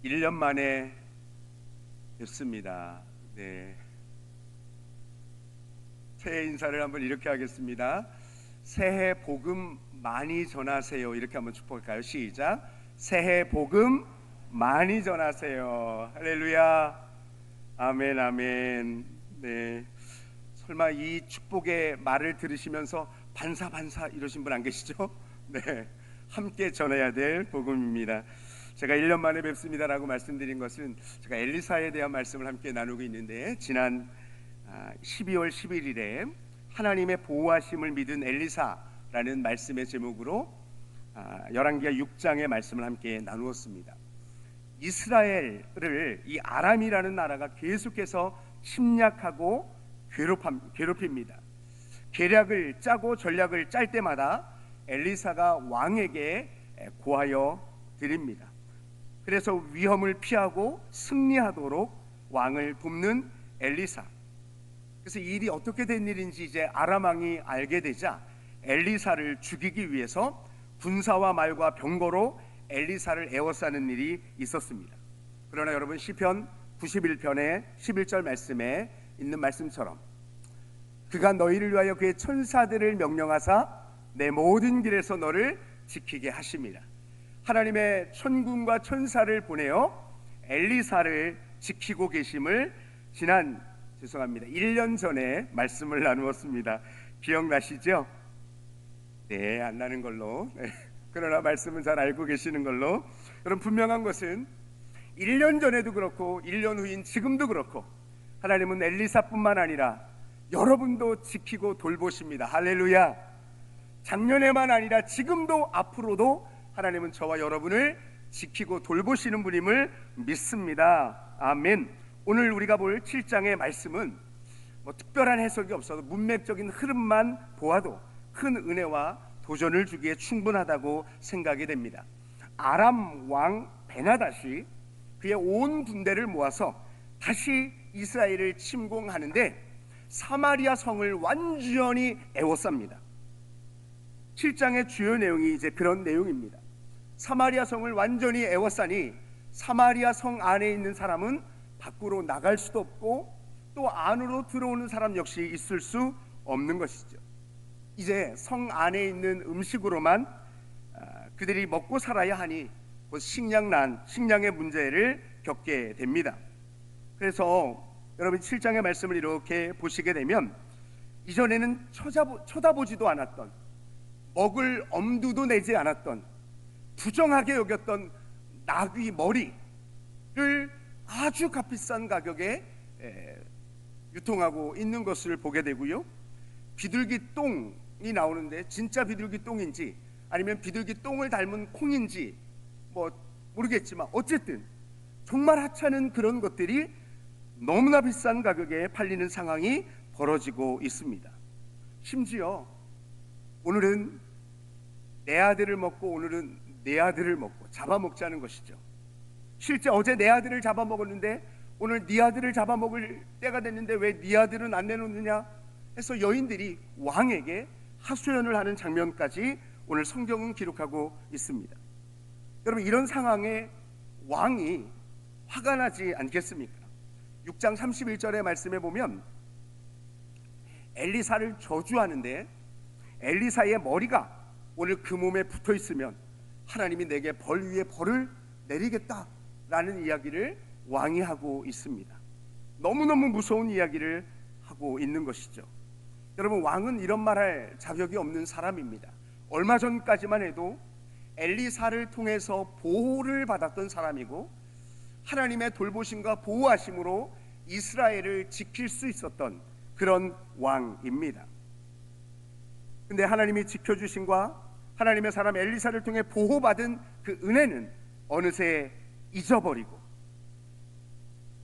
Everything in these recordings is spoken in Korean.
1년 만에 뵙습니다. 네. 새해 인사를 한번 이렇게 하겠습니다. 새해 복음 많이 전하세요. 이렇게 한번 축복할까요? 시작. 새해 복음 많이 전하세요. 할렐루야. 아멘, 아멘. 네. 설마 이 축복의 말을 들으시면서 반사 이러신 분 안 계시죠? 네. 함께 전해야 될 복음입니다. 제가 1년 만에 뵙습니다라고 말씀드린 것은 제가 엘리사에 대한 말씀을 함께 나누고 있는데, 지난 12월 11일에 하나님의 보호하심을 믿은 엘리사라는 말씀의 제목으로 열왕기하 6장의 말씀을 함께 나누었습니다. 이스라엘을 이 아람이라는 나라가 계속해서 침략하고 괴롭힙니다. 계략을 짜고 전략을 짤 때마다 엘리사가 왕에게 고하여 드립니다. 그래서 위험을 피하고 승리하도록 왕을 돕는 엘리사. 그래서 이 일이 어떻게 된 일인지 이제 아람 왕이 알게 되자 엘리사를 죽이기 위해서 군사와 말과 병거로 엘리사를 에워싸는 일이 있었습니다. 그러나 여러분, 시편 91편의 11절 말씀에 있는 말씀처럼 그가 너희를 위하여 그의 천사들을 명령하사 내 모든 길에서 너를 지키게 하심이라. 하나님의 천군과 천사를 보내어 엘리사를 지키고 계심을 지난 1년 전에 말씀을 나누었습니다. 기억나시죠? 네, 안 나는 걸로. 그러나 말씀은 잘 알고 계시는 걸로. 여러분, 분명한 것은 1년 전에도 그렇고 1년 후인 지금도 그렇고 하나님은 엘리사뿐만 아니라 여러분도 지키고 돌보십니다. 할렐루야. 작년에만 아니라 지금도 앞으로도 하나님은 저와 여러분을 지키고 돌보시는 분임을 믿습니다. 아멘. 오늘 우리가 볼 7장의 말씀은 특별한 해석이 없어도 문맥적인 흐름만 보아도 큰 은혜와 도전을 주기에 충분하다고 생각이 됩니다. 아람 왕 베나닷이 그의 온 군대를 모아서 다시 이스라엘을 침공하는데 사마리아 성을 완전히 에워쌉니다. 7장의 주요 내용이 이제 그런 내용입니다. 사마리아 성을 완전히 에워싸니 사마리아 성 안에 있는 사람은 밖으로 나갈 수도 없고 또 안으로 들어오는 사람 역시 있을 수 없는 것이죠. 이제 성 안에 있는 음식으로만 그들이 먹고 살아야 하니 곧 식량의 문제를 겪게 됩니다. 그래서 여러분, 7장의 말씀을 이렇게 보시게 되면 이전에는 쳐다보지도 않았던, 먹을 엄두도 내지 않았던, 부정하게 여겼던 나귀 머리를 아주 값비싼 가격에 유통하고 있는 것을 보게 되고요. 비둘기 똥이 나오는데 진짜 비둘기 똥인지 아니면 비둘기 똥을 닮은 콩인지 모르겠지만 어쨌든 정말 하찮은 그런 것들이 너무나 비싼 가격에 팔리는 상황이 벌어지고 있습니다. 심지어 오늘은 내 아들을 먹고 오늘은 내 아들을 먹고 잡아먹자는 것이죠. 실제 어제 내 아들을 잡아먹었는데 오늘 네 아들을 잡아먹을 때가 됐는데 왜 네 아들은 안 내놓느냐 해서 여인들이 왕에게 하소연을 하는 장면까지 오늘 성경은 기록하고 있습니다. 여러분, 이런 상황에 왕이 화가 나지 않겠습니까? 6장 31절의 말씀에 보면 엘리사를 저주하는데 엘리사의 머리가 오늘 그 몸에 붙어 있으면 하나님이 내게 벌 위에 벌을 내리겠다라는 이야기를 왕이 하고 있습니다. 너무너무 무서운 이야기를 하고 있는 것이죠. 여러분, 왕은 이런 말할 자격이 없는 사람입니다. 얼마 전까지만 해도 엘리사를 통해서 보호를 받았던 사람이고 하나님의 돌보심과 보호하심으로 이스라엘을 지킬 수 있었던 그런 왕입니다. 근데 하나님이 지켜주심과 하나님의 사람 엘리사를 통해 보호받은 그 은혜는 어느새 잊어버리고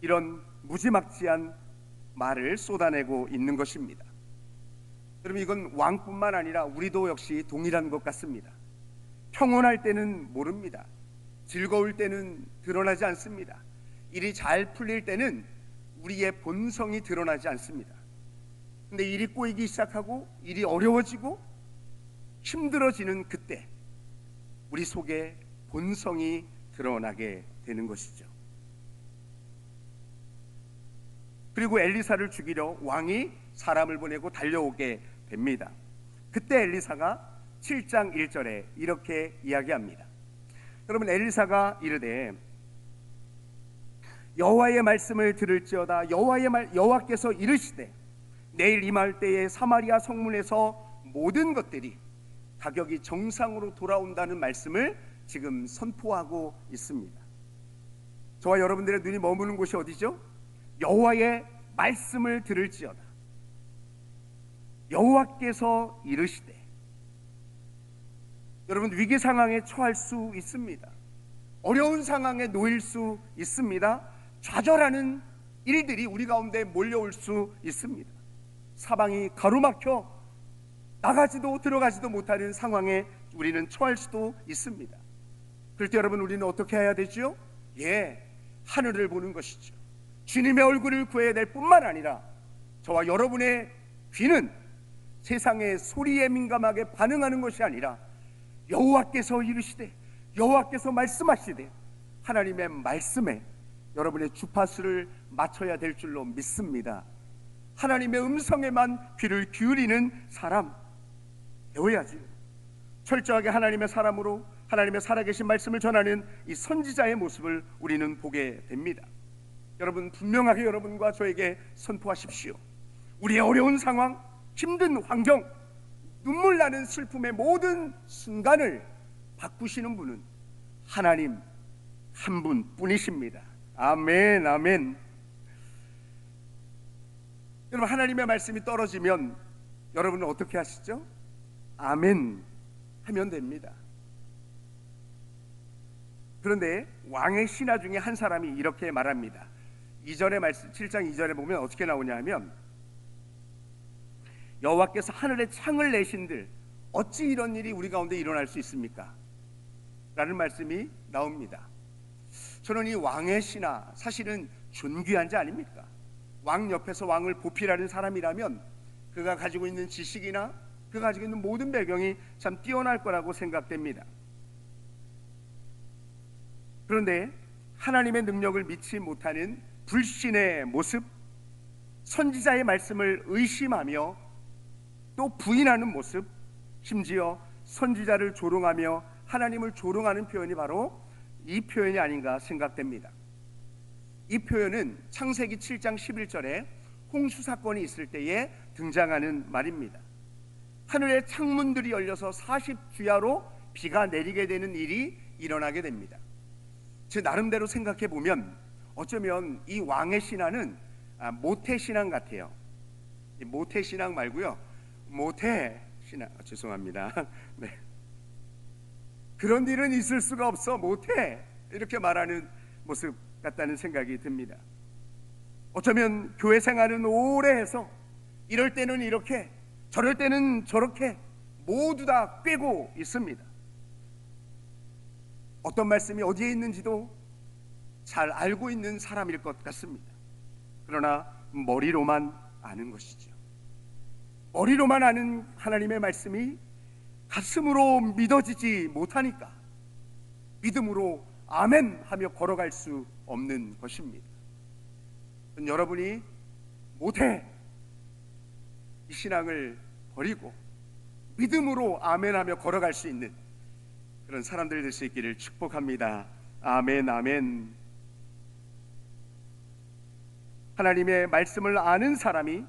이런 무지막지한 말을 쏟아내고 있는 것입니다. 여러분, 이건 왕뿐만 아니라 우리도 역시 동일한 것 같습니다. 평온할 때는 모릅니다. 즐거울 때는 드러나지 않습니다. 일이 잘 풀릴 때는 우리의 본성이 드러나지 않습니다. 근데 일이 꼬이기 시작하고 일이 어려워지고 힘들어지는 그때 우리 속에 본성이 드러나게 되는 것이죠. 그리고 엘리사를 죽이려 왕이 사람을 보내고 달려오게 됩니다. 그때 엘리사가 7장 1절에 이렇게 이야기합니다. 여러분, 엘리사가 이르되 여호와의 말씀을 들을지어다. 여호와께서 이르시되 내일 임할 때에 사마리아 성문에서 모든 것들이 가격이 정상으로 돌아온다는 말씀을 지금 선포하고 있습니다. 저와 여러분들의 눈이 머무는 곳이 어디죠? 여호와의 말씀을 들을지어다. 여호와께서 이르시되. 여러분, 위기 상황에 처할 수 있습니다. 어려운 상황에 놓일 수 있습니다. 좌절하는 일들이 우리 가운데 몰려올 수 있습니다. 사방이 가로막혀 나가지도 들어가지도 못하는 상황에 우리는 처할 수도 있습니다. 그럴 때 여러분, 우리는 어떻게 해야 되죠? 하늘을 보는 것이죠. 주님의 얼굴을 구해야 될 뿐만 아니라 저와 여러분의 귀는 세상의 소리에 민감하게 반응하는 것이 아니라 여호와께서 이르시되, 여호와께서 말씀하시되, 하나님의 말씀에 여러분의 주파수를 맞춰야 될 줄로 믿습니다. 하나님의 음성에만 귀를 기울이는 사람 되어야지. 철저하게 하나님의 사람으로 하나님의 살아계신 말씀을 전하는 이 선지자의 모습을 우리는 보게 됩니다. 여러분, 분명하게 여러분과 저에게 선포하십시오. 우리의 어려운 상황, 힘든 환경, 눈물 나는 슬픔의 모든 순간을 바꾸시는 분은 하나님 한 분뿐이십니다. 아멘, 아멘. 여러분, 하나님의 말씀이 떨어지면 여러분은 어떻게 하시죠? 아멘 하면 됩니다. 그런데 왕의 신하 중에 한 사람이 이렇게 말합니다. 2절의 말씀, 7장 2절에 보면 어떻게 나오냐 하면 여호와께서 하늘에 창을 내신들 어찌 이런 일이 우리 가운데 일어날 수 있습니까? 라는 말씀이 나옵니다. 저는 이 왕의 신하, 사실은 존귀한 자 아닙니까? 왕 옆에서 왕을 보필하는 사람이라면 그가 가지고 있는 지식이나 그가 가지고 있는 모든 배경이 참 뛰어날 거라고 생각됩니다. 그런데 하나님의 능력을 믿지 못하는 불신의 모습, 선지자의 말씀을 의심하며 또 부인하는 모습, 심지어 선지자를 조롱하며 하나님을 조롱하는 표현이 바로 이 표현이 아닌가 생각됩니다. 이 표현은 창세기 7장 11절에 홍수 사건이 있을 때에 등장하는 말입니다. 하늘의 창문들이 열려서 40주야로 비가 내리게 되는 일이 일어나게 됩니다. 제 나름대로 생각해 보면 어쩌면 이 왕의 신앙은 모태신앙 같아요. 모태신앙 말고요, 모태신앙, 죄송합니다. 네. 그런 일은 있을 수가 없어, 모태, 이렇게 말하는 모습 같다는 생각이 듭니다. 어쩌면 교회 생활은 오래 해서 이럴 때는 이렇게 저럴 때는 저렇게 모두 다 꿰고 있습니다. 어떤 말씀이 어디에 있는지도 잘 알고 있는 사람일 것 같습니다. 그러나 머리로만 아는 것이죠. 머리로만 아는 하나님의 말씀이 가슴으로 믿어지지 못하니까 믿음으로 아멘 하며 걸어갈 수 없는 것입니다. 여러분이 모태 이 신앙을 버리고 믿음으로 아멘 하며 걸어갈 수 있는 그런 사람들 될 수 있기를 축복합니다. 아멘, 아멘. 하나님의 말씀을 아는 사람이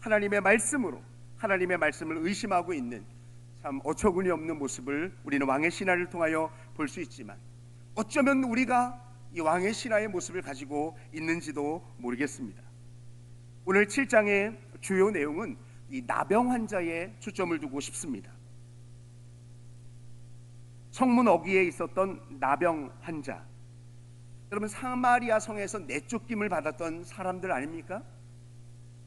하나님의 말씀으로 하나님의 말씀을 의심하고 있는 참 어처구니 없는 모습을 우리는 왕의 신하를 통하여 볼 수 있지만, 어쩌면 우리가 이 왕의 신하의 모습을 가지고 있는지도 모르겠습니다. 오늘 7장의 주요 내용은 이 나병 환자에 초점을 두고 싶습니다. 성문 어귀에 있었던 나병 환자, 여러분, 사마리아 성에서 내쫓김을 받았던 사람들 아닙니까?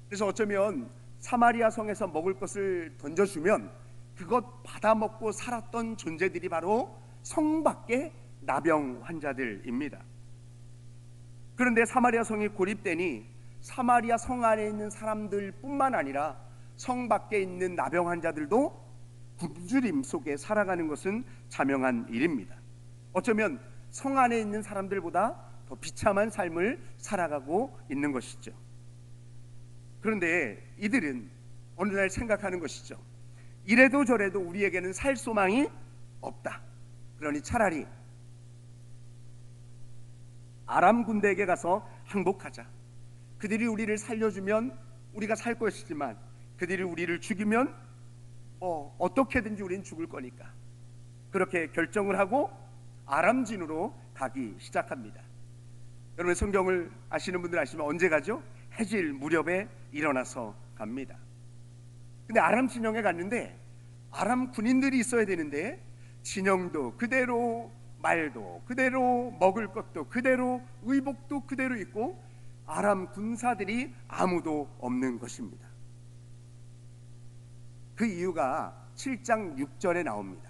그래서 어쩌면 사마리아 성에서 먹을 것을 던져주면 그것 받아먹고 살았던 존재들이 바로 성 밖의 나병 환자들입니다. 그런데 사마리아 성이 고립되니 사마리아 성 안에 있는 사람들 뿐만 아니라 성 밖에 있는 나병 환자들도 굶주림 속에 살아가는 것은 자명한 일입니다. 어쩌면 성 안에 있는 사람들보다 더 비참한 삶을 살아가고 있는 것이죠. 그런데 이들은 어느 날 생각하는 것이죠. 이래도 저래도 우리에게는 살 소망이 없다. 그러니 차라리 아람 군대에게 가서 항복하자. 그들이 우리를 살려주면 우리가 살 것이지만 그들이 우리를 죽이면 어떻게든지 우리는 죽을 거니까, 그렇게 결정을 하고 아람진으로 가기 시작합니다. 여러분 성경을 아시는 분들 아시면 언제 가죠? 해질 무렵에 일어나서 갑니다. 근데 아람 진영에 갔는데 아람 군인들이 있어야 되는데 진영도 그대로, 말도 그대로, 먹을 것도 그대로, 의복도 그대로 있고 아람 군사들이 아무도 없는 것입니다. 그 이유가 7장 6절에 나옵니다.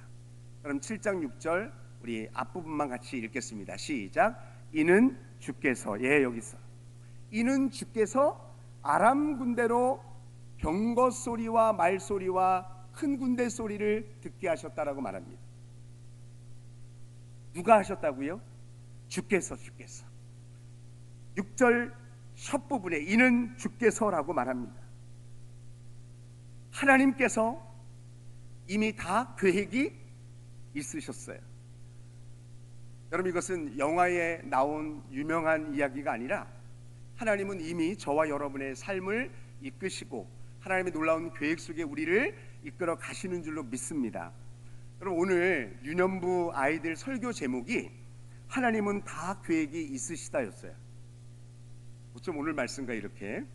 그럼 7장 6절 우리 앞부분만 같이 읽겠습니다. 시작. 이는 주께서, 여기서 이는 주께서 아람 군대로 병거 소리와 말 소리와 큰 군대 소리를 듣게 하셨다라고 말합니다. 누가 하셨다고요? 주께서. 6절 첫 부분에 이는 주께서라고 말합니다. 하나님께서 이미 다 계획이 있으셨어요. 여러분 이것은 영화에 나온 유명한 이야기가 아니라 하나님은 이미 저와 여러분의 삶을 이끄시고 하나님의 놀라운 계획 속에 우리를 이끌어 가시는 줄로 믿습니다. 여러분 오늘 유년부 아이들 설교 제목이 하나님은 다 계획이 있으시다였어요. 어쩜 오늘 말씀과 이렇게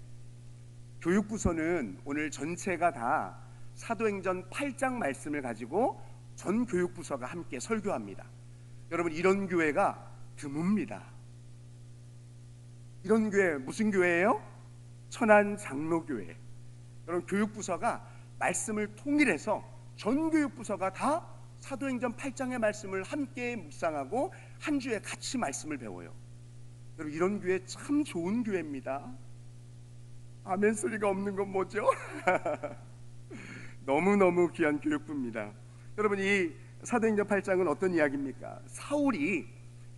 교육부서는 오늘 전체가 다 사도행전 8장 말씀을 가지고 전 교육부서가 함께 설교합니다. 여러분 이런 교회가 드뭅니다. 이런 교회 무슨 교회예요? 천안장로교회. 여러분 교육부서가 말씀을 통일해서 전 교육부서가 다 사도행전 8장의 말씀을 함께 묵상하고 한 주에 같이 말씀을 배워요. 여러분 이런 교회 참 좋은 교회입니다. 아멘 소리가 없는 건 뭐죠? 너무너무 귀한 교육부입니다. 여러분 이 사도행전 8장은 어떤 이야기입니까? 사울이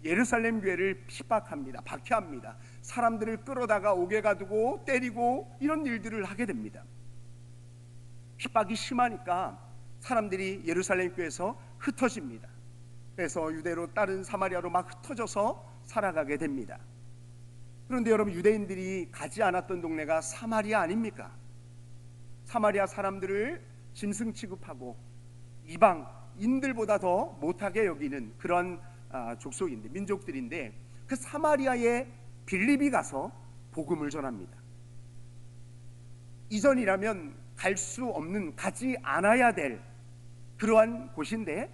예루살렘 교회를 핍박합니다. 박해합니다. 사람들을 끌어다가 옥에 가두고 때리고 이런 일들을 하게 됩니다. 핍박이 심하니까 사람들이 예루살렘 교회에서 흩어집니다. 그래서 유대로 다른 사마리아로 막 흩어져서 살아가게 됩니다. 그런데 여러분 유대인들이 가지 않았던 동네가 사마리아 아닙니까? 사마리아 사람들을 짐승 취급하고 이방인들보다 더 못하게 여기는 그런 족속인데, 민족들인데 그 사마리아에 빌립이 가서 복음을 전합니다. 이전이라면 갈 수 없는, 가지 않아야 될 그러한 곳인데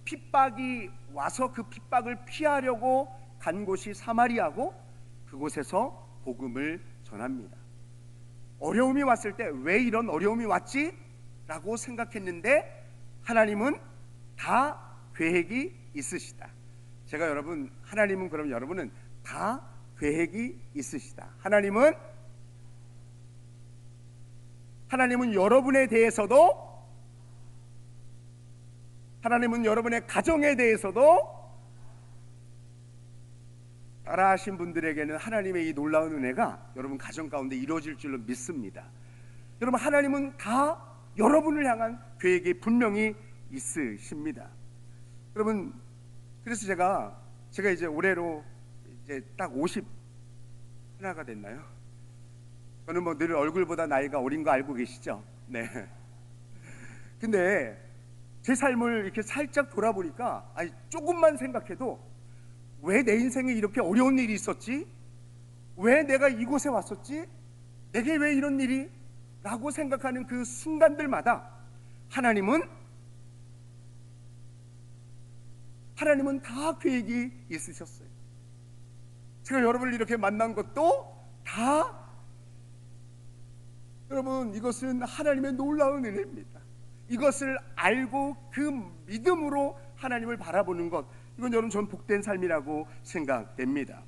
핍박이 와서 그 핍박을 피하려고 간 곳이 사마리아고 그곳에서 복음을 전합니다. 어려움이 왔을 때 왜 이런 어려움이 왔지? 라고 생각했는데 하나님은 다 계획이 있으시다. 제가 하나님은 그럼 여러분은 다 계획이 있으시다. 하나님은 여러분에 대해서도, 하나님은 여러분의 가정에 대해서도, 따라하신 분들에게는 하나님의 이 놀라운 은혜가 여러분 가정 가운데 이루어질 줄로 믿습니다. 여러분 하나님은 다 여러분을 향한 계획이 분명히 있으십니다. 여러분 그래서 제가 이제 올해로 이제 딱 50 하나가 됐나요? 저는 뭐 늘 얼굴보다 나이가 어린 거 알고 계시죠? 네. 근데 제 삶을 이렇게 살짝 돌아보니까 조금만 생각해도 왜 내 인생에 이렇게 어려운 일이 있었지? 왜 내가 이곳에 왔었지? 내게 왜 이런 일이? 라고 생각하는 그 순간들마다 하나님은 다 계획이 있으셨어요. 제가 여러분을 이렇게 만난 것도 다 여러분 이것은 하나님의 놀라운 은혜입니다. 이것을 알고 그 믿음으로 하나님을 바라보는 것, 이건 여러분 전 복된 삶이라고 생각됩니다.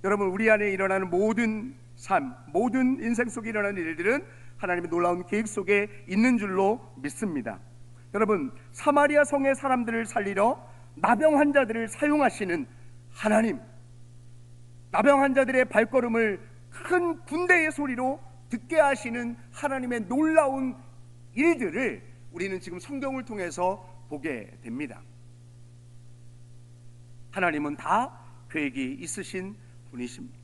여러분 우리 안에 일어나는 모든 삶, 모든 인생 속에 일어나는 일들은 하나님의 놀라운 계획 속에 있는 줄로 믿습니다. 여러분 사마리아 성의 사람들을 살리러 나병 환자들을 사용하시는 하나님, 나병 환자들의 발걸음을 큰 군대의 소리로 듣게 하시는 하나님의 놀라운 일들을 우리는 지금 성경을 통해서 보게 됩니다. 하나님은 다 계획이 있으신 분이십니다.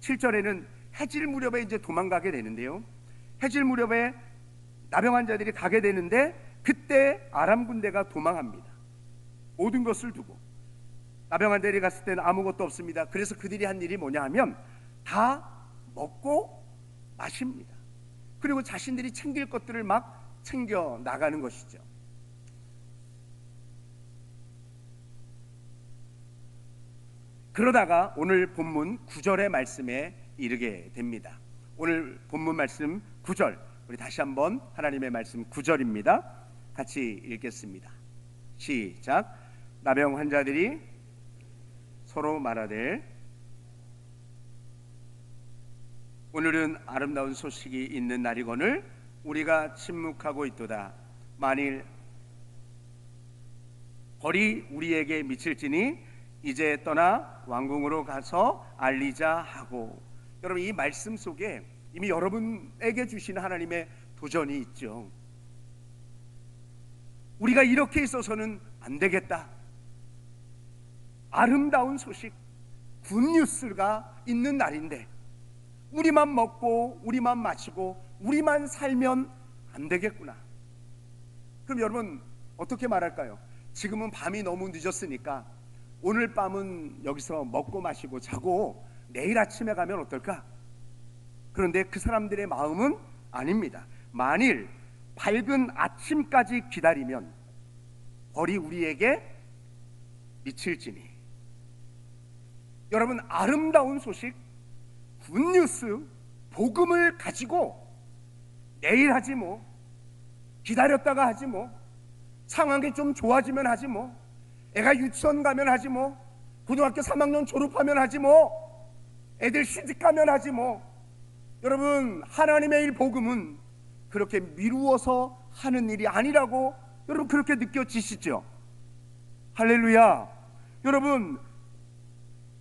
7절에는 해질 무렵에 이제 도망가게 되는데요, 해질 무렵에 나병 환자들이 가게 되는데 그때 아람 군대가 도망합니다. 모든 것을 두고. 나병 환자들이 갔을 때는 아무것도 없습니다. 그래서 그들이 한 일이 뭐냐 하면 다 먹고 마십니다. 그리고 자신들이 챙길 것들을 막 챙겨 나가는 것이죠. 그러다가 오늘 본문 9절의 말씀에 이르게 됩니다. 오늘 본문 말씀 9절, 우리 다시 한번 하나님의 말씀 9절입니다. 같이 읽겠습니다. 시작. 나병 환자들이 서로 말하되 오늘은 아름다운 소식이 있는 날이거늘 우리가 침묵하고 있도다. 만일 벌이 우리에게 미칠지니 이제 떠나 왕궁으로 가서 알리자 하고. 여러분, 이 말씀 속에 이미 여러분에게 주시는 하나님의 도전이 있죠. 우리가 이렇게 있어서는 안 되겠다. 아름다운 소식, 굿뉴스가 있는 날인데 우리만 먹고 우리만 마시고 우리만 살면 안 되겠구나. 그럼 여러분 어떻게 말할까요? 지금은 밤이 너무 늦었으니까 오늘 밤은 여기서 먹고 마시고 자고 내일 아침에 가면 어떨까? 그런데 그 사람들의 마음은 아닙니다. 만일 밝은 아침까지 기다리면 벌이 우리에게 미칠지니. 여러분, 아름다운 소식, 굿뉴스, 복음을 가지고 내일 하지 뭐, 기다렸다가 하지 뭐, 상황이 좀 좋아지면 하지 뭐, 애가 유치원 가면 하지 뭐, 고등학교 3학년 졸업하면 하지 뭐, 애들 시집가면 하지 뭐. 여러분, 하나님의 일 복음은 그렇게 미루어서 하는 일이 아니라고 여러분 그렇게 느껴지시죠? 할렐루야. 여러분,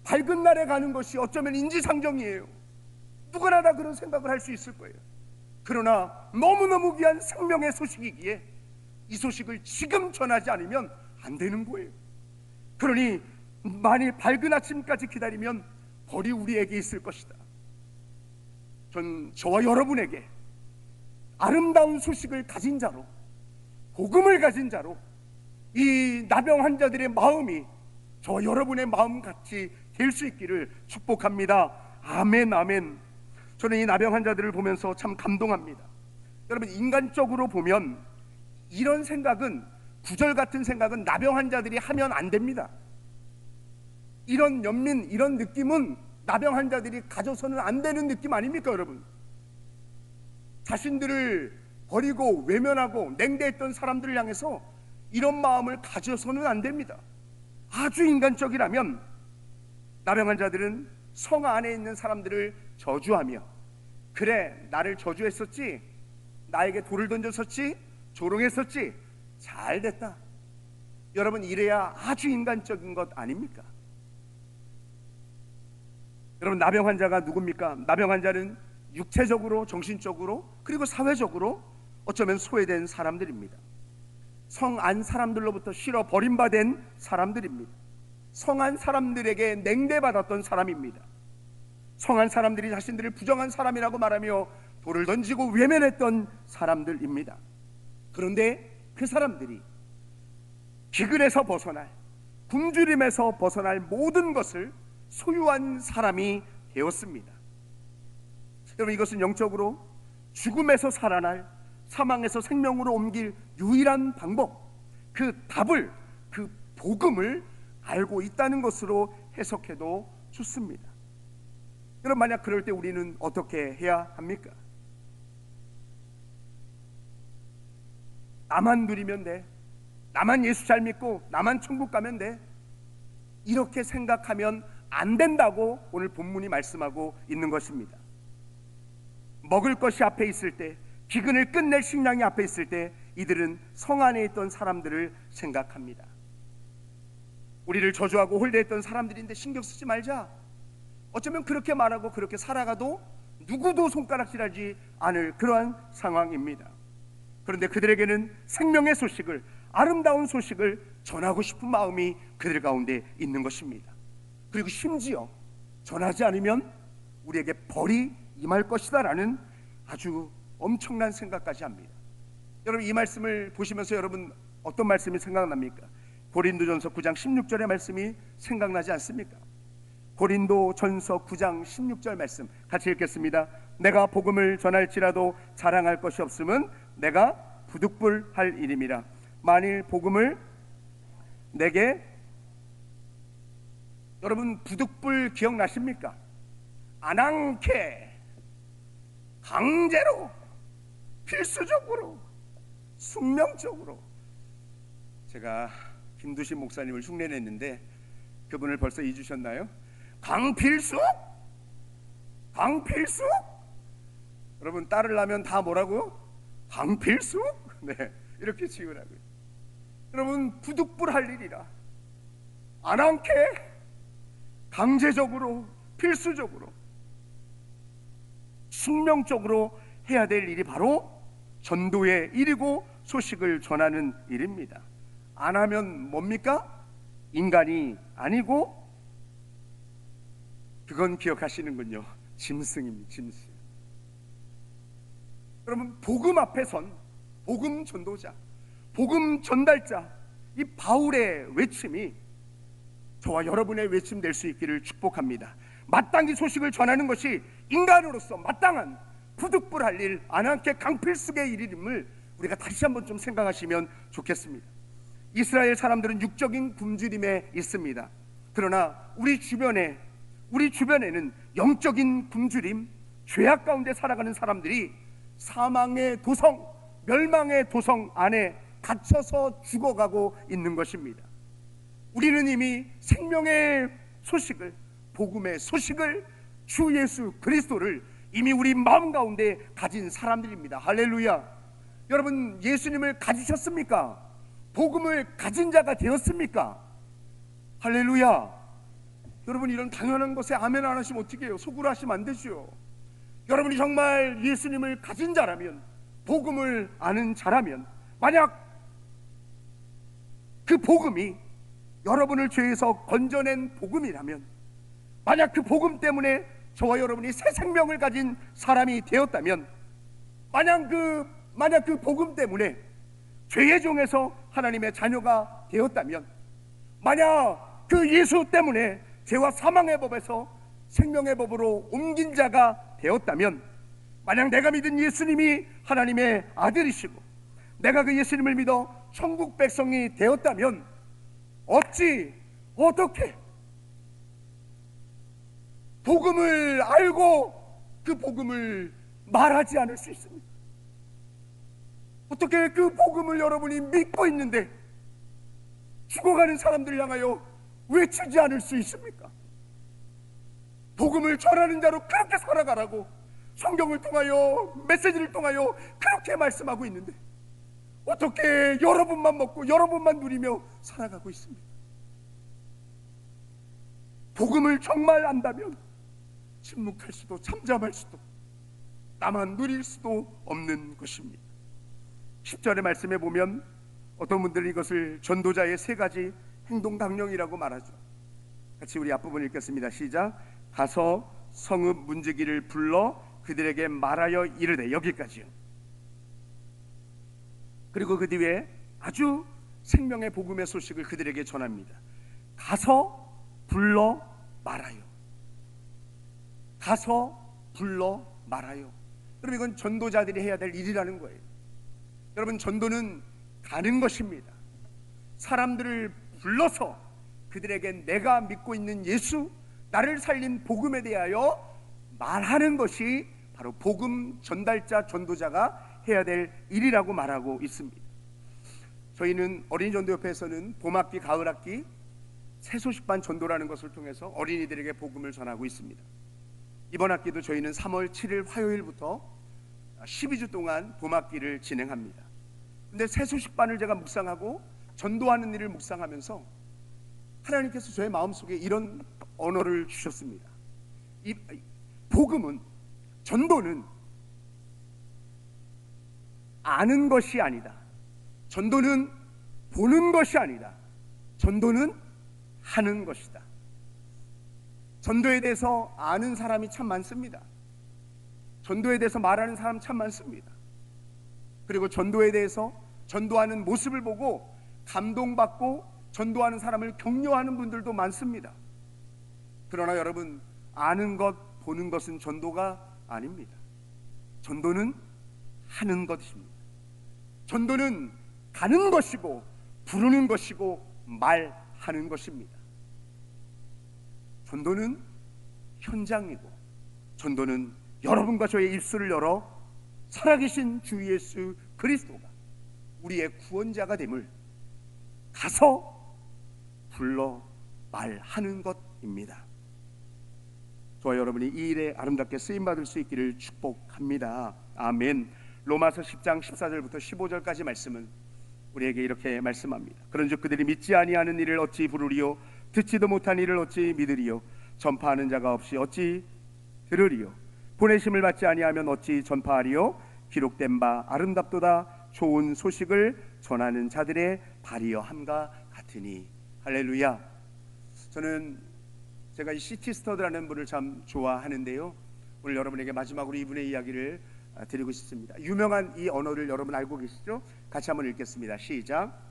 밝은 날에 가는 것이 어쩌면 인지상정이에요. 누구나 다 그런 생각을 할 수 있을 거예요. 그러나 너무너무 귀한 생명의 소식이기에 이 소식을 지금 전하지 않으면 안 되는 거예요. 그러니 만일 밝은 아침까지 기다리면 벌이 우리에게 있을 것이다. 저와 여러분에게 아름다운 소식을 가진 자로, 복음을 가진 자로 이 나병 환자들의 마음이 저와 여러분의 마음같이 될 수 있기를 축복합니다. 아멘, 아멘. 저는 이 나병 환자들을 보면서 참 감동합니다. 여러분, 인간적으로 보면 이런 생각은, 구절 같은 생각은 나병 환자들이 하면 안 됩니다. 이런 연민, 이런 느낌은 나병 환자들이 가져서는 안 되는 느낌 아닙니까 여러분? 자신들을 버리고 외면하고 냉대했던 사람들을 향해서 이런 마음을 가져서는 안 됩니다. 아주 인간적이라면 나병 환자들은 성 안에 있는 사람들을 저주하며, 그래 나를 저주했었지, 나에게 돌을 던졌었지, 조롱했었지, 잘됐다. 여러분, 이래야 아주 인간적인 것 아닙니까? 여러분, 나병 환자가 누굽니까? 나병 환자는 육체적으로, 정신적으로, 그리고 사회적으로 어쩌면 소외된 사람들입니다. 성 안 사람들로부터 싫어 버림받은 사람들입니다. 성 안 사람들에게 냉대받았던 사람입니다. 성 안 사람들이 자신들을 부정한 사람이라고 말하며 돌을 던지고 외면했던 사람들입니다. 그런데 그 사람들이 기근에서 벗어날, 굶주림에서 벗어날 모든 것을 소유한 사람이 되었습니다. 여러분, 이것은 영적으로 죽음에서 살아날, 사망에서 생명으로 옮길 유일한 방법, 그 답을, 그 복음을 알고 있다는 것으로 해석해도 좋습니다. 여러분, 만약 그럴 때 우리는 어떻게 해야 합니까? 나만 누리면 돼, 나만 예수 잘 믿고 나만 천국 가면 돼, 이렇게 생각하면 안 된다고 오늘 본문이 말씀하고 있는 것입니다. 먹을 것이 앞에 있을 때, 기근을 끝낼 식량이 앞에 있을 때 이들은 성 안에 있던 사람들을 생각합니다. 우리를 저주하고 홀대했던 사람들인데 신경 쓰지 말자. 어쩌면 그렇게 말하고 그렇게 살아가도 누구도 손가락질하지 않을 그러한 상황입니다. 그런데 그들에게는 생명의 소식을, 아름다운 소식을 전하고 싶은 마음이 그들 가운데 있는 것입니다. 그리고 심지어 전하지 않으면 우리에게 벌이 임할 것이다 라는 아주 엄청난 생각까지 합니다. 여러분, 이 말씀을 보시면서 여러분 어떤 말씀이 생각납니까? 고린도전서 9장 16절의 말씀이 생각나지 않습니까? 고린도전서 9장 16절 말씀 같이 읽겠습니다. 내가 복음을 전할지라도 자랑할 것이 없음은 내가 부득불할 일임이라. 만일 복음을 내게, 여러분 부득불 기억나십니까? 안항케, 강제로, 필수적으로, 숙명적으로. 제가 김두신 목사님을 흉내냈는데 그분을 벌써 잊으셨나요? 강필숙? 강필숙? 여러분 딸을 낳으면 다 뭐라고요? 강필숙? 네, 이렇게 지으라고요. 여러분 부득불할 일이라 안항케, 강제적으로, 필수적으로, 숙명적으로 해야 될 일이 바로 전도의 일이고 소식을 전하는 일입니다. 안 하면 뭡니까? 인간이 아니고 그건 기억하시는군요. 짐승입니다. 짐승. 여러분 복음 앞에 선 복음 전도자, 복음 전달자, 이 바울의 외침이 저와 여러분의 외침 될 수 있기를 축복합니다. 마땅히 소식을 전하는 것이 인간으로서 마땅한 부득불할 일, 안항케 강필숙의 일임을 우리가 다시 한번 좀 생각하시면 좋겠습니다. 이스라엘 사람들은 육적인 굶주림에 있습니다. 그러나 우리 주변에는 영적인 굶주림, 죄악 가운데 살아가는 사람들이 사망의 도성, 멸망의 도성 안에 갇혀서 죽어가고 있는 것입니다. 우리는 이미 생명의 소식을, 복음의 소식을, 주 예수 그리스도를 이미 우리 마음 가운데 가진 사람들입니다. 할렐루야. 여러분 예수님을 가지셨습니까? 복음을 가진 자가 되었습니까? 할렐루야. 여러분 이런 당연한 것에 아멘 안 하시면 어떻게 해요? 속으로 하시면 안 되죠. 여러분이 정말 예수님을 가진 자라면, 복음을 아는 자라면, 만약 그 복음이 여러분을 죄에서 건져낸 복음이라면, 만약 그 복음 때문에 저와 여러분이 새 생명을 가진 사람이 되었다면, 만약 그 복음 때문에 죄의 종에서 하나님의 자녀가 되었다면, 만약 그 예수 때문에 죄와 사망의 법에서 생명의 법으로 옮긴 자가 되었다면, 만약 내가 믿은 예수님이 하나님의 아들이시고 내가 그 예수님을 믿어 천국 백성이 되었다면 어떻게 복음을 알고 그 복음을 말하지 않을 수 있습니까? 어떻게 그 복음을 여러분이 믿고 있는데 죽어가는 사람들을 향하여 외치지 않을 수 있습니까? 복음을 전하는 자로 그렇게 살아가라고 성경을 통하여, 메시지를 통하여 그렇게 말씀하고 있는데 어떻게 여러분만 먹고 여러분만 누리며 살아가고 있습니까? 복음을 정말 안다면 침묵할 수도 잠잠할 수도 나만 누릴 수도 없는 것입니다. 10절의 말씀에 보면 어떤 분들은 이것을 전도자의 세 가지 행동당령이라고 말하죠. 같이 우리 앞부분 읽겠습니다. 시작. 가서 성읍 문지기를 불러 그들에게 말하여 이르되, 여기까지요. 그리고 그 뒤에 아주 생명의 복음의 소식을 그들에게 전합니다. 가서 불러 말하여. 가서 불러 말하여. 여러분 이건 전도자들이 해야 될 일이라는 거예요. 여러분 전도는 가는 것입니다. 사람들을 불러서 그들에게 내가 믿고 있는 예수, 나를 살린 복음에 대하여 말하는 것이 바로 복음 전달자, 전도자가 해야 될 일이라고 말하고 있습니다. 저희는 어린이전도협회에서는 봄학기, 가을학기 새소식반 전도라는 것을 통해서 어린이들에게 복음을 전하고 있습니다. 이번 학기도 저희는 3월 7일 화요일부터 12주 동안 봄학기를 진행합니다. 근데 새소식반을 제가 묵상하고 전도하는 일을 묵상하면서 하나님께서 저의 마음속에 이런 언어를 주셨습니다. 이 복음은, 전도는 아는 것이 아니다. 전도는 보는 것이 아니다. 전도는 하는 것이다. 전도에 대해서 아는 사람이 참 많습니다. 전도에 대해서 말하는 사람 참 많습니다. 그리고 전도에 대해서, 전도하는 모습을 보고 감동받고 전도하는 사람을 격려하는 분들도 많습니다. 그러나 여러분, 아는 것, 보는 것은 전도가 아닙니다. 전도는 하는 것입니다. 전도는 가는 것이고 부르는 것이고 말하는 것입니다. 전도는 현장이고, 전도는 여러분과 저의 입술을 열어 살아계신 주 예수 그리스도가 우리의 구원자가 됨을 가서 불러 말하는 것입니다. 저와 여러분이 이 일에 아름답게 쓰임받을 수 있기를 축복합니다. 아멘. 로마서 10장 14절부터 15절까지 말씀은 우리에게 이렇게 말씀합니다. 그런즉 그들이 믿지 아니하는 일을 어찌 부르리요? 듣지도 못한 일을 어찌 믿으리요? 전파하는 자가 없이 어찌 들으리요? 보내심을 받지 아니하면 어찌 전파하리요? 기록된 바 아름답도다 좋은 소식을 전하는 자들의 발이여 함과 같으니. 할렐루야. 저는 제가 이 시티 스터드라는 분을 참 좋아하는데요, 오늘 여러분에게 마지막으로 이분의 이야기를 드리고 싶습니다. 유명한 이 언어를 여러분 알고 계시죠? 같이 한번 읽겠습니다. 시작.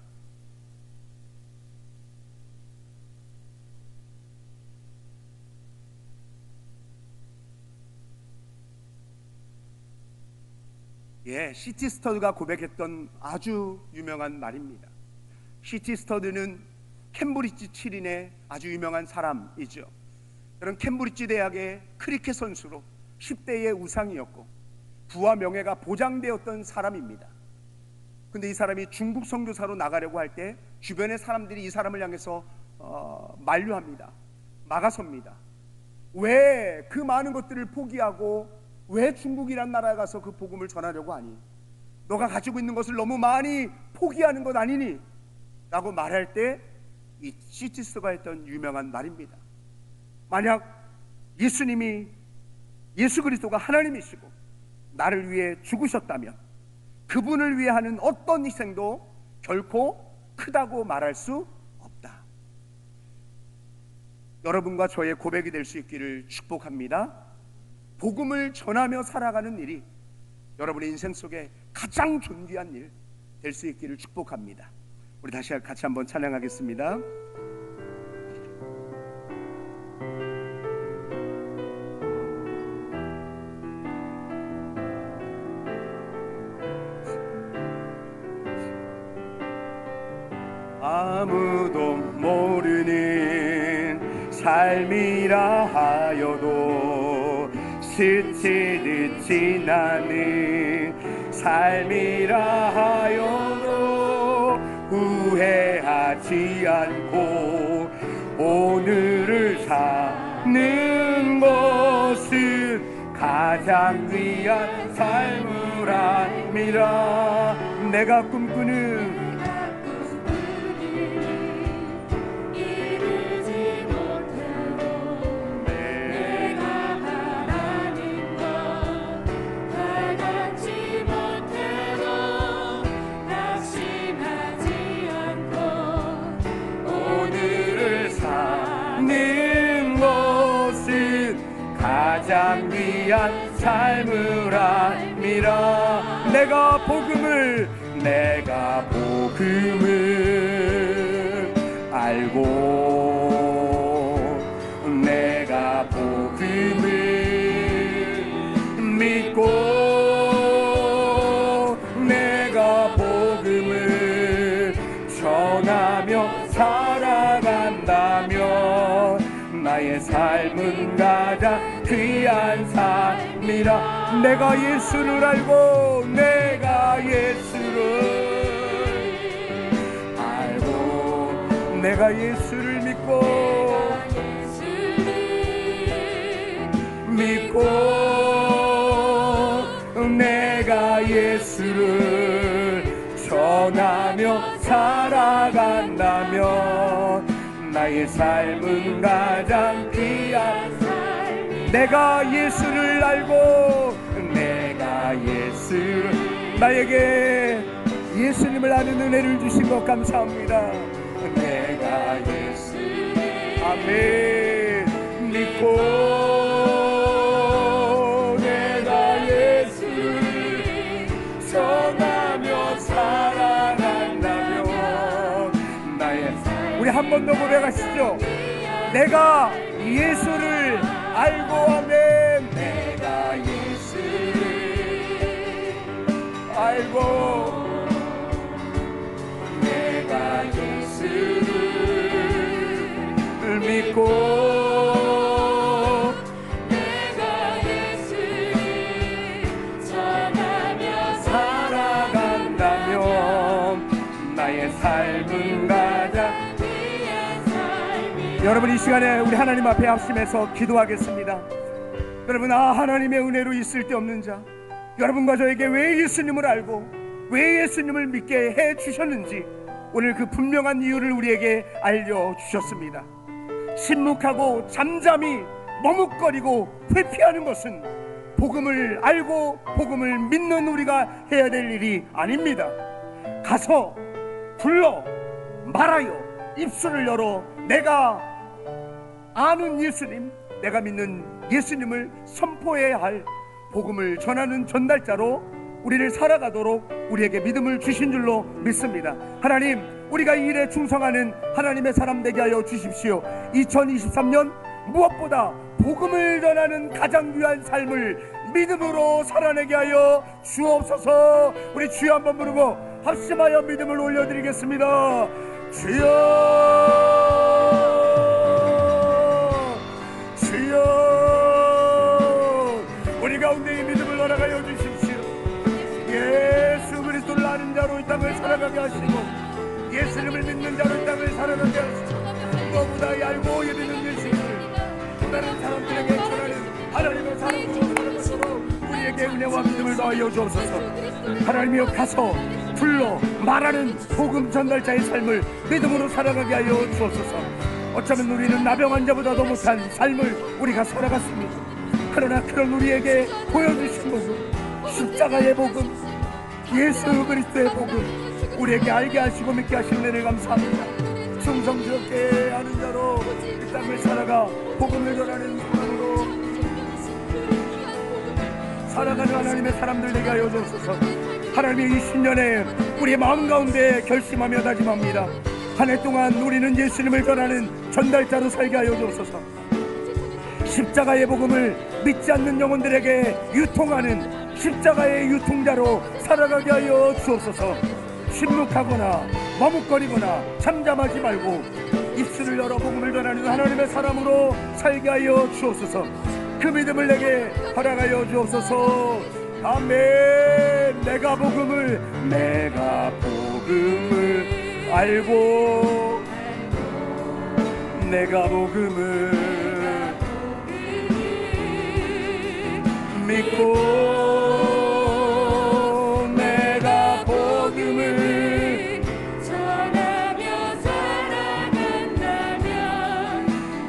시티 스터드가 고백했던 아주 유명한 말입니다. 시티 스터드는 캠브리지 칠인의 아주 유명한 사람이죠. 그런 캠브리지 대학의 크리켓 선수로 10대의 우상이었고 부와 명예가 보장되었던 사람입니다. 근데 이 사람이 중국 선교사로 나가려고 할 때 주변의 사람들이 이 사람을 향해서 만류합니다. 막아섭니다. 왜 그 많은 것들을 포기하고 왜 중국이란 나라에 가서 그 복음을 전하려고 하니? 너가 가지고 있는 것을 너무 많이 포기하는 것 아니니? 라고 말할 때 이 시티스가 했던 유명한 말입니다. 만약 예수님이, 예수 그리스도가 하나님이시고 나를 위해 죽으셨다면 그분을 위해 하는 어떤 희생도 결코 크다고 말할 수 없다. 여러분과 저의 고백이 될 수 있기를 축복합니다. 복음을 전하며 살아가는 일이 여러분의 인생 속에 가장 존귀한 일 될 수 있기를 축복합니다. 우리 다시 같이 한번 찬양하겠습니다. 아무도 모르는 삶이라 하여도 스치듯 지나는 삶이라 하여도 후회하지 않고 오늘을 사는 것은 가장 귀한 삶을 압니다. 내가 꿈꾸는 가장 귀한 삶을 압니다. 내가 복음을 알고 내가 복음을 믿고 내가 복음을 전하며 살아간다면 나의 삶은 가장 귀한 삶이라. 내가 예수를 알고 내가 예수를 알고 내가 예수를 믿고 내가 예수를 전하며 살아간다면 나의 나의 삶은 가장 귀한 삶. 내가 예수를 알고 내가 나에게 예수님을 아는 은혜를 주신 것 감사합니다. 내가 예수 아멘 믿고 내가 예수를 전하며 살아간다면 우리 한 번 더 고백하시죠. 내가 예수를 알고 아멘 내가 예수를 알고 내가 예수를 믿고 내가 예수를 전하며 살아간다면 나의 삶은 가장 귀한 삶이. 여러분 이 시간에 우리 하나님 앞에 합심해서 기도하겠습니다. 여러분 하나님의 은혜로 있을 데 없는 자, 여러분과 저에게 왜 예수님을 알고 왜 예수님을 믿게 해주셨는지 오늘 그 분명한 이유를 우리에게 알려주셨습니다. 침묵하고 잠잠히 머뭇거리고 회피하는 것은 복음을 알고 복음을 믿는 우리가 해야 될 일이 아닙니다. 가서 불러 말하여 입술을 열어 내가 아는 예수님, 내가 믿는 예수님을 선포해야 할 복음을 전하는 전달자로 우리를 살아가도록 우리에게 믿음을 주신 줄로 믿습니다. 하나님, 우리가 이 일에 충성하는 하나님의 사람 되게 하여 주십시오. 2023년 무엇보다 복음을 전하는 가장 귀한 삶을 믿음으로 살아내게 하여 주옵소서. 우리 주여 한번 부르고 합심하여 믿음을 올려드리겠습니다. 주여, 주여, 우리 가운데 이 믿음을 허락하여 주십시오. 예수 그리스도를 아는 자로 이 땅을 살아가게 하시고 예수님을 믿는 자로 이 땅을 살아가게 하시고 무엇보다 알고 예비는 예수님을 다른 사람들에게 전하는 하나님의 사람으로 살아가도록 우리에게 은혜와 믿음을 더하여 주옵소서. 하나님이여 가서 불러 말하는 복음 전달자의 삶을 믿음으로 살아가게 하여 주옵소서. 어쩌면 우리는 나병 환자보다도 못한 삶을 우리가 살아갔습니다. 그러나 그런 우리에게 보여주신 복음, 십자가의 복음, 예수 그리스도의 복음 우리에게 알게 하시고 믿게 하신 은혜를 감사합니다. 충성스럽게 하는 자로 이 땅을 살아가 복음을 전하는 사람으로 살아가는 하나님의 사람들 되게 하여 주옵소서. 하나님의 이 신년에 우리의 마음 가운데 결심하며 다짐합니다. 한 해 동안 우리는 예수님을 전하는 전달자로 살게 하여 주옵소서. 십자가의 복음을 믿지 않는 영혼들에게 유통하는 십자가의 유통자로 살아가게 하여 주옵소서. 침묵하거나 머뭇거리거나 잠잠하지 말고 입술을 열어 복음을 전하는 하나님의 사람으로 살게 하여 주옵소서. 그 믿음을 내게 허락하여 주옵소서. 아멘. 내가 복음을 알고 내가 복음을 믿고 내가 복음을 전하며 살아간다면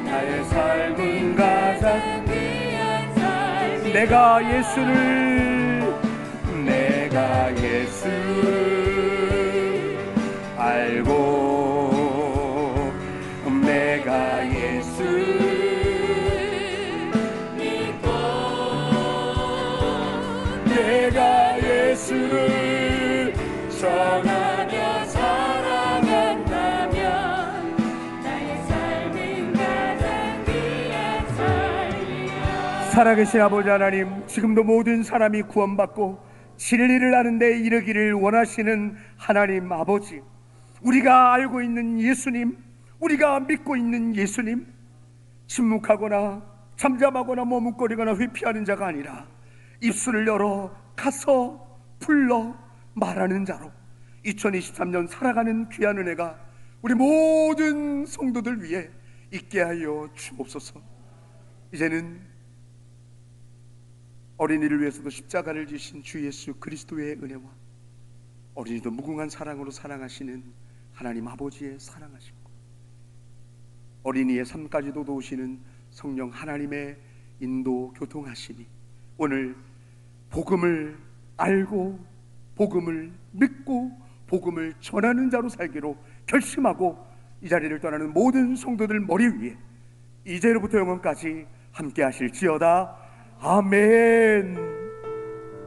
나의 삶은 가장 귀한 삶이. 내가 예수를 알고 내가 예수를 믿고 내가 예수를 전하며 살아간다면 나의 삶은 가장 귀한 삶이야. 살아계신 아버지 하나님, 지금도 모든 사람이 구원받고 진리를 아는 데 이르기를 원하시는 하나님 아버지, 우리가 알고 있는 예수님, 우리가 믿고 있는 예수님, 침묵하거나 잠잠하거나 머뭇거리거나 회피하는 자가 아니라 입술을 열어 가서 불러 말하는 자로 2023년 살아가는 귀한 은혜가 우리 모든 성도들 위해 있게 하여 주옵소서. 이제는 어린이를 위해서도 십자가를 지신 주 예수 그리스도의 은혜와 어린이도 무궁한 사랑으로 사랑하시는 하나님 아버지의 사랑하심과 어린이의 삶까지도 도우시는 성령 하나님의 인도 교통하심이 오늘 복음을 알고 복음을 믿고 복음을 전하는 자로 살기로 결심하고 이 자리를 떠나는 모든 성도들 머리 위에 이제로부터 영원까지 함께 하실지어다. 아멘.